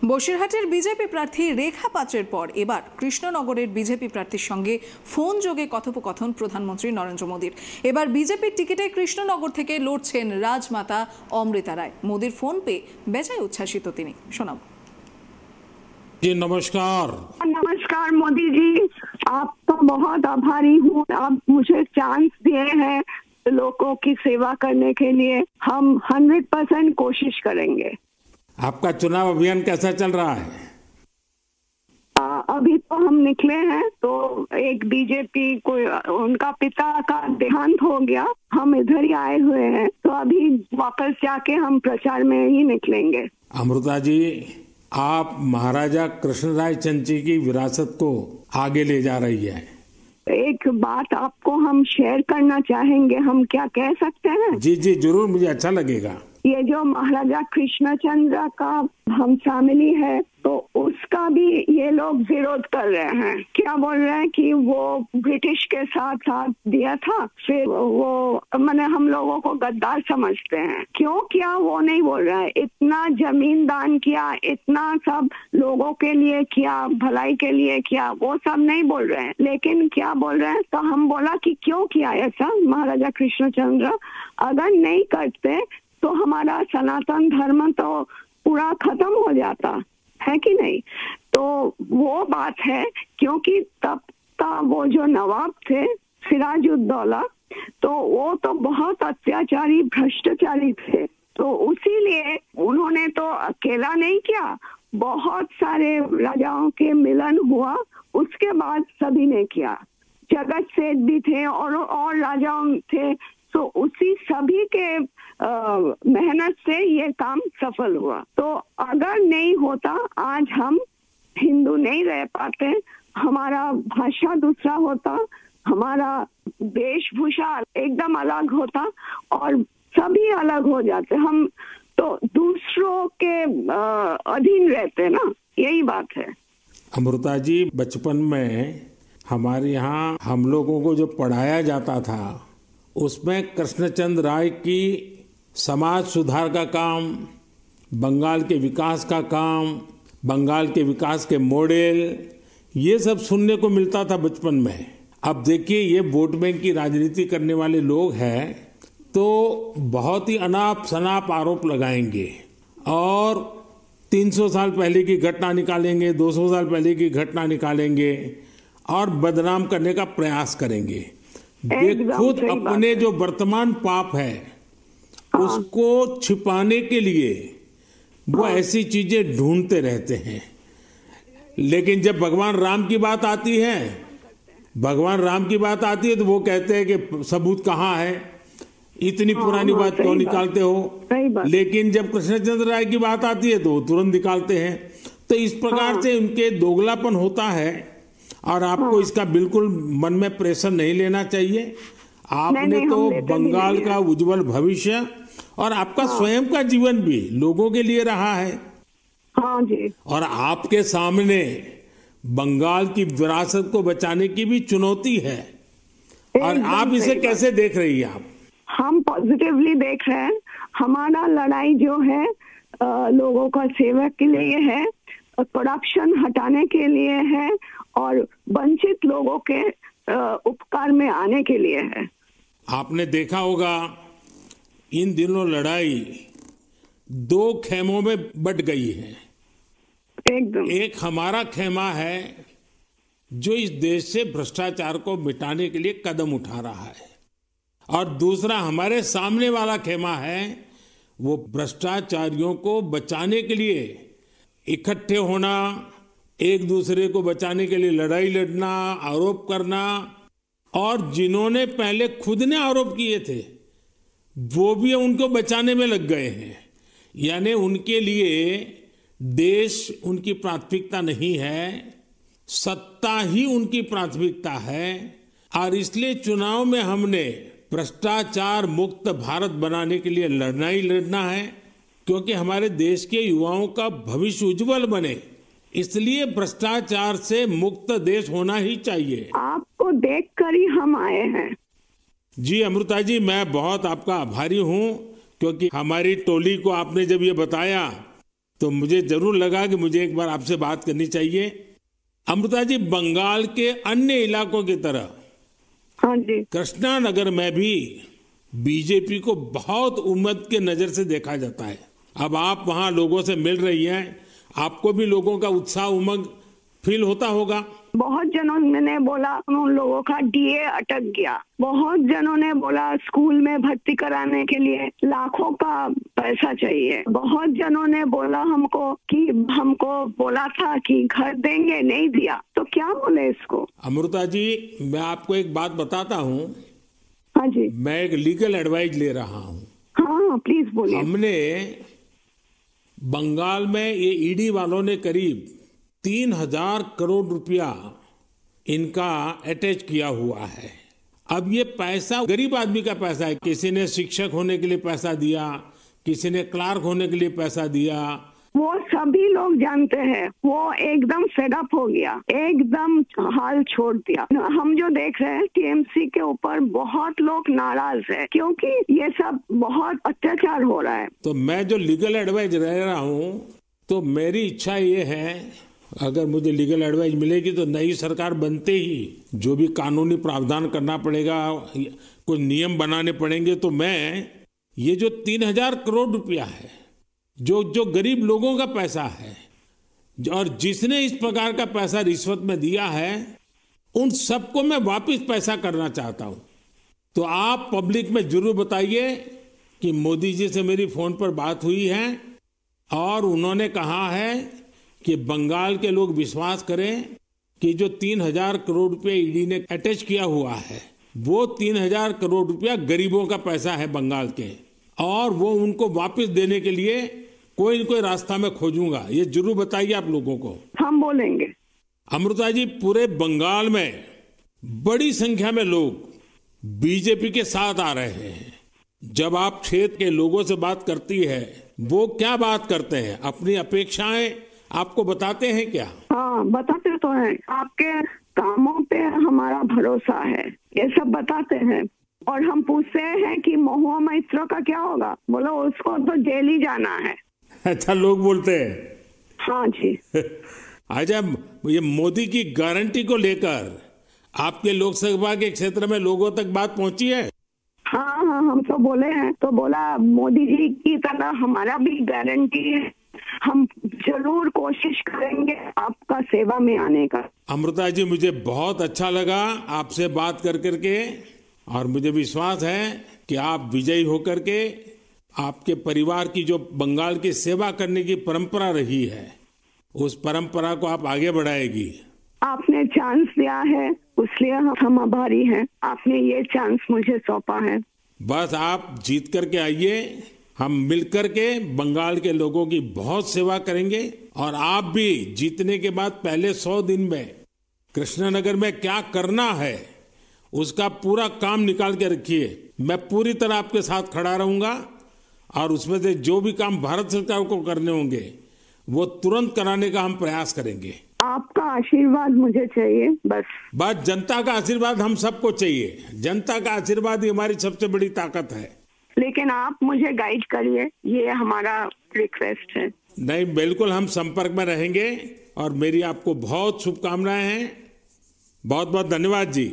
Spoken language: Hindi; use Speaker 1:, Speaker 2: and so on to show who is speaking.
Speaker 1: বসিরহাটের বিজেপি প্রার্থী রেখা পাত্রের পর এবার কৃষ্ণনগরের বিজেপি প্রার্থীর সঙ্গে ফোন যোগে কথোপকথন প্রধানমন্ত্রী নরেন্দ্র মোদীর। এবার বিজেপির টিকিটে কৃষ্ণনগর থেকে লড়ছেন রাজমাতা অমৃতা রায়। মোদীর ফোন পেয়ে বেজায় উচ্ছ্বাসিত তিনি। শোনাব।
Speaker 2: जी नमस्कार।
Speaker 3: नमस्कार मोदी जी, आपका बहुत आभारी हूँ। आप मुझे चांस दिए हैं लोगों की सेवा करने के लिए। हम 100% कोशिश करेंगे।
Speaker 2: आपका चुनाव अभियान कैसा चल रहा है?
Speaker 3: अभी तो हम निकले हैं, तो एक बीजेपी को उनका पिता का देहांत हो गया, हम इधर ही आए हुए हैं, तो अभी वापस जाके हम प्रचार में ही निकलेंगे।
Speaker 2: अमृता जी, आप महाराजा कृष्णराय चंची की विरासत को आगे ले जा रही है।
Speaker 3: एक बात आपको हम शेयर करना चाहेंगे, हम क्या कह सकते हैं?
Speaker 2: जी जी जरूर, मुझे अच्छा लगेगा।
Speaker 3: ये जो महाराजा कृष्णचंद्र का हम फैमिली है, तो उसका भी ये लोग विरोध कर रहे हैं। क्या बोल रहे हैं कि वो ब्रिटिश के साथ साथ दिया था, फिर वो मैंने हम लोगों को गद्दार समझते हैं। क्यों किया वो नहीं बोल रहे हैं। इतना जमीन दान किया, इतना सब लोगों के लिए किया, भलाई के लिए किया, वो सब नहीं बोल रहे हैं। लेकिन क्या बोल रहे हैं, तो हम बोला कि क्यों किया ऐसा महाराजा कृष्णचंद्र, अगर नहीं करते तो हमारा सनातन धर्म तो पूरा खत्म हो जाता है कि नहीं। तो वो बात है, क्योंकि तब का वो जो नवाब थे सिराजुद्दौला, तो वो तो बहुत अत्याचारी भ्रष्टाचारी थे। तो उसीलिए उन्होंने तो अकेला नहीं किया, बहुत सारे राजाओं के मिलन हुआ, उसके बाद सभी ने किया। जगत सेठ भी थे और राजाओं थे, तो उसी सभी के मेहनत से ये काम सफल हुआ। तो अगर नहीं होता, आज हम हिंदू नहीं रह पाते, हमारा भाषा दूसरा होता, हमारा वेशभूषा एकदम अलग होता और सभी अलग हो जाते। हम तो दूसरों के अधीन रहते ना, यही बात है।
Speaker 2: अमृता जी, बचपन में हमारे यहाँ हम लोगों को जो पढ़ाया जाता था, उसमें कृष्णचंद्र राय की समाज सुधार का काम, बंगाल के विकास का काम, बंगाल के विकास के मॉडल, ये सब सुनने को मिलता था बचपन में। अब देखिए, ये वोट बैंक की राजनीति करने वाले लोग हैं, तो बहुत ही अनाप शनाप आरोप लगाएंगे और 300 साल पहले की घटना निकालेंगे, 200 साल पहले की घटना निकालेंगे और बदनाम करने का प्रयास करेंगे। वे खुद अपने जो वर्तमान पाप है उसको छिपाने के लिए वो ऐसी चीजें ढूंढते रहते हैं। लेकिन जब भगवान राम की बात आती है, तो वो कहते हैं कि सबूत कहाँ है, इतनी पुरानी बात क्यों निकालते हो। लेकिन जब कृष्णचंद्र राय की बात आती है तो वो तुरंत निकालते हैं। तो इस प्रकार से उनके दोगलापन होता है और आपको इसका बिल्कुल मन में प्रेशर नहीं लेना चाहिए। आपने तो बंगाल का उज्जवल भविष्य और आपका स्वयं का जीवन भी लोगों के लिए रहा है।
Speaker 3: हाँ जी।
Speaker 2: और आपके सामने बंगाल की विरासत को बचाने की भी चुनौती है, और आप इसे कैसे देख रही हैं? आप?
Speaker 3: हम पॉजिटिवली देख रहे हैं। हमारा लड़ाई जो है लोगों का सेवा के लिए है, करप्शन हटाने के लिए है और वंचित लोगों के उपकार में आने के लिए है।
Speaker 2: आपने देखा होगा, इन दिनों लड़ाई 2 खेमों में बट गई है।
Speaker 3: एकदम।
Speaker 2: एक हमारा खेमा है जो इस देश से भ्रष्टाचार को मिटाने के लिए कदम उठा रहा है, और दूसरा हमारे सामने वाला खेमा है, वो भ्रष्टाचारियों को बचाने के लिए इकट्ठे होना, एक दूसरे को बचाने के लिए लड़ाई लड़ना, आरोप करना, और जिन्होंने पहले खुद ने आरोप किए थे वो भी उनको बचाने में लग गए हैं। यानी उनके लिए देश उनकी प्राथमिकता नहीं है, सत्ता ही उनकी प्राथमिकता है। और इसलिए चुनाव में हमने भ्रष्टाचार मुक्त भारत बनाने के लिए लड़ना है, क्योंकि हमारे देश के युवाओं का भविष्य उज्जवल बने, इसलिए भ्रष्टाचार से मुक्त देश होना ही चाहिए।
Speaker 3: आपको देखकर ही हम आए हैं।
Speaker 2: जी अमृता जी, मैं बहुत आपका आभारी हूँ, क्योंकि हमारी टोली को आपने जब ये बताया तो मुझे जरूर लगा कि मुझे एक बार आपसे बात करनी चाहिए। अमृता जी, बंगाल के अन्य इलाकों की तरह
Speaker 3: हाँ जी।
Speaker 2: कृष्णा नगर में भी बीजेपी को बहुत उम्मीद के नजर से देखा जाता है। अब आप वहां लोगों से मिल रही हैं, आपको भी लोगों का उत्साह उमंग फील होता होगा।
Speaker 3: बहुत जनों ने बोला उन लोगों का डीए अटक गया, बहुत जनों ने बोला स्कूल में भर्ती कराने के लिए लाखों का पैसा चाहिए, बहुत जनों ने बोला हमको बोला था कि घर देंगे, नहीं दिया। तो क्या बोले इसको।
Speaker 2: अमृता जी, मैं आपको एक बात बताता हूँ।
Speaker 3: हाँ जी।
Speaker 2: मैं एक लीगल एडवाइस ले रहा हूँ।
Speaker 3: हाँ प्लीज बोलिए।
Speaker 2: हमने बंगाल में ये ईडी वालों ने करीब 3,000 करोड़ रुपया इनका अटैच किया हुआ है। अब ये पैसा गरीब आदमी का पैसा है। किसी ने शिक्षक होने के लिए पैसा दिया, किसी ने क्लार्क होने के लिए पैसा दिया।
Speaker 3: वो सभी लोग जानते हैं। वो एकदम फेडअप हो गया, एकदम हाल छोड़ दिया। हम जो देख रहे हैं टीएमसी के ऊपर बहुत लोग नाराज है क्योंकि ये सब बहुत अत्याचार हो रहा है।
Speaker 2: तो मैं जो लीगल एडवाइस रह रहा हूँ, तो मेरी इच्छा ये है, अगर मुझे लीगल एडवाइस मिलेगी तो नई सरकार बनते ही जो भी कानूनी प्रावधान करना पड़ेगा, कुछ नियम बनाने पड़ेंगे, तो मैं ये जो 3,000 करोड़ रुपया है, जो गरीब लोगों का पैसा है, और जिसने इस प्रकार का पैसा रिश्वत में दिया है, उन सबको मैं वापस पैसा करना चाहता हूं। तो आप पब्लिक में जरूर बताइए कि मोदी जी से मेरी फोन पर बात हुई है और उन्होंने कहा है कि बंगाल के लोग विश्वास करें कि जो 3,000 करोड़ रुपए ईडी ने अटैच किया हुआ है, वो 3,000 करोड़ रुपया गरीबों का पैसा है बंगाल के, और वो उनको वापस देने के लिए कोई न कोई रास्ता मैं खोजूंगा। ये जरूर बताइए आप लोगों को।
Speaker 3: हम बोलेंगे।
Speaker 2: अमृता जी, पूरे बंगाल में बड़ी संख्या में लोग बीजेपी के साथ आ रहे हैं। जब आप क्षेत्र के लोगों से बात करती है, वो क्या बात करते हैं? अपनी अपेक्षाएं आपको बताते हैं क्या?
Speaker 3: हाँ, बताते तो हैं। आपके कामों पे हमारा भरोसा है, ये सब बताते हैं। और हम पूछते हैं कि महुआ मैत्रो का क्या होगा, बोलो उसको तो जेल ही जाना है।
Speaker 2: अच्छा, लोग बोलते हैं।
Speaker 3: हाँ जी।
Speaker 2: अच्छा, ये मोदी की गारंटी को लेकर आपके लोकसभा के क्षेत्र में लोगों तक बात पहुंची है?
Speaker 3: हाँ, हम तो बोले हैं, तो बोला मोदी जी की तरह हमारा भी गारंटी है, हम जरूर कोशिश करेंगे आपका सेवा में आने का।
Speaker 2: अमृता जी, मुझे बहुत अच्छा लगा आपसे बात कर करके, और मुझे विश्वास है कि आप विजयी होकर के आपके परिवार की जो बंगाल की सेवा करने की परंपरा रही है, उस परंपरा को आप आगे बढ़ाएगी।
Speaker 3: आपने चांस दिया है, इसलिए हम आभारी हैं। आपने ये चांस मुझे सौंपा है।
Speaker 2: बस आप जीत करके आइए, हम मिलकर के बंगाल के लोगों की बहुत सेवा करेंगे। और आप भी जीतने के बाद पहले 100 दिन में कृष्णनगर में क्या करना है, उसका पूरा काम निकाल के रखिए। मैं पूरी तरह आपके साथ खड़ा रहूंगा, और उसमें से जो भी काम भारत सरकार को करने होंगे वो तुरंत कराने का हम प्रयास करेंगे।
Speaker 3: आपका आशीर्वाद मुझे चाहिए, बस
Speaker 2: जनता का आशीर्वाद हम सबको चाहिए। जनता का आशीर्वाद ही हमारी सबसे बड़ी ताकत है।
Speaker 3: लेकिन आप मुझे गाइड करिए, ये हमारा रिक्वेस्ट है।
Speaker 2: नहीं, बिल्कुल हम संपर्क में रहेंगे, और मेरी आपको बहुत शुभकामनाएं हैं। बहुत बहुत धन्यवाद जी।